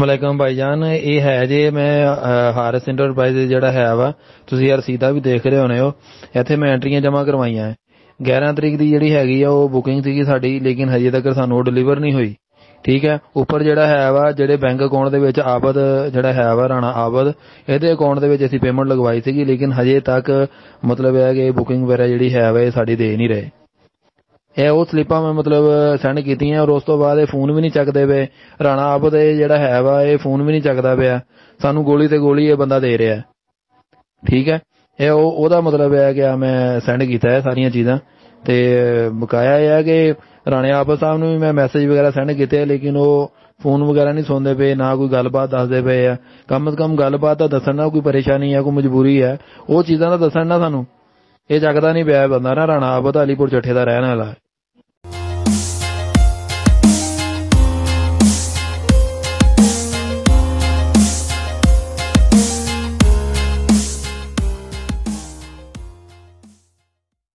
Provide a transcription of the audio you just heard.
ਵਾਲੇਕਮ ਭਾਈਜਾਨ। ਇਹ ਹੈ ਜੇ ਮੈਂ ਹਾਰਿਸ ਇੰਟਰਪ੍ਰਾਈਜ਼ ਜਿਹੜਾ ਹੈ ਵਾ, ਤੁਸੀਂ ਯਾਰ ਰਸੀਦਾਂ ਵੀ ਦੇਖ ਰਹੇ ਹੋਣੇ ਹੋ। ਇੱਥੇ ਮੈਂ ਐਂਟਰੀਆਂ ਜਮ੍ਹਾਂ ਕਰਵਾਈਆਂ ਹੈ। 11 ਤਰੀਕ ਦੀ ਜਿਹੜੀ ਹੈਗੀ ਆ ਉਹ ਬੁਕਿੰਗ ਸੀਗੀ ਸਾਡੀ, ਲੇਕਿਨ ਹਜੇ ਤੱਕ ਸਾਨੂੰ ਉਹ ਡਿਲੀਵਰ ਨਹੀਂ ਹੋਈ। ਠੀਕ ਹੈ। ਉੱਪਰ ਜਿਹੜਾ ਹੈ ਵਾ ਜਿਹੜੇ ਬੈਂਕ ਅਕਾਊਂਟ ਦੇ ਵਿੱਚ ਆਬਦ ਜਿਹੜਾ ਹੈ ਵਾ ਰਾਣਾ ਆਬਦ, ਇਹਦੇ ਅਕਾਊਂਟ ਦੇ ਵਿੱਚ ਅਸੀਂ ਪੇਮੈਂਟ ਲਗਵਾਈ ਸੀਗੀ, ਲੇਕਿਨ ਹਜੇ ਤੱਕ ਮਤਲਬ ਹੈ ਕਿ ਬੁਕਿੰਗ ਵਗੈਰਾ ਜਿਹੜੀ ਹੈ ਵਾ ਇਹ ਸਾਡੀ ਦੇ ਨਹੀਂ ਰਹੇ। ਇਹ ਉਹ ਸਲਿੱਪਾਂ ਮੈਂ ਮਤਲਬ ਸੈਂਡ ਕੀਤੀਆਂ ਔਰ ਉਸ ਤੋਂ ਬਾਅਦ ਇਹ ਫੋਨ ਵੀ ਨਹੀਂ ਚੱਕਦੇ ਪਏ। ਰਾਣਾ ਆਬਦ ਇਹ ਜਿਹੜਾ ਹੈ ਵਾ ਇਹ ਫੋਨ ਵੀ ਨਹੀਂ ਚੱਕਦਾ ਪਿਆ। ਸਾਨੂੰ ਗੋਲੀ ਤੇ ਗੋਲੀ ਇਹ ਬੰਦਾ ਦੇ ਰਿਹਾ। ਠੀਕ ਹੈ। ਇਹ ਉਹਦਾ ਮਤਲਬ ਹੈ ਕਿ ਮੈਂ ਸੈਂਡ ਕੀਤਾ ਹੈ ਸਾਰੀਆਂ ਚੀਜ਼ਾਂ। ਤੇ ਬਕਾਇਆ ਇਹ ਹੈ ਕਿ ਰਾਣੇ ਆਬਦ ਸਾਹਿਬ ਨੂੰ ਵੀ ਮੈਂ ਮੈਸੇਜ ਵਗੈਰਾ ਸੈਂਡ ਕੀਤੇ, ਲੇਕਿਨ ਉਹ ਫੋਨ ਵਗੈਰਾ ਨਹੀਂ ਸੁਣਦੇ ਪਏ, ਨਾ ਕੋਈ ਗੱਲਬਾਤ ਦੱਸਦੇ ਪਏ ਆ। ਕਮ ਸੇ ਕਮ ਗੱਲਬਾਤ ਤਾਂ ਦੱਸਣ ਨਾ, ਕੋਈ ਪਰੇਸ਼ਾਨੀ ਹੈ ਕੋਈ ਮਜਬੂਰੀ ਹੈ ਉਹ ਚੀਜ਼ਾਂ ਦਾ ਦੱਸਣ ਨਾ ਸਾਨੂੰ। ਇਹ ਚੱਕਦਾ ਨਹੀਂ ਪਿਆ ਬੰਦਾ ਨਾ। ਰਾਣਾ ਆਬਦ ਅਲੀਪੁਰ ਚੱਠੇ ਦਾ ਰਹਿਣ ਵਾਲਾ।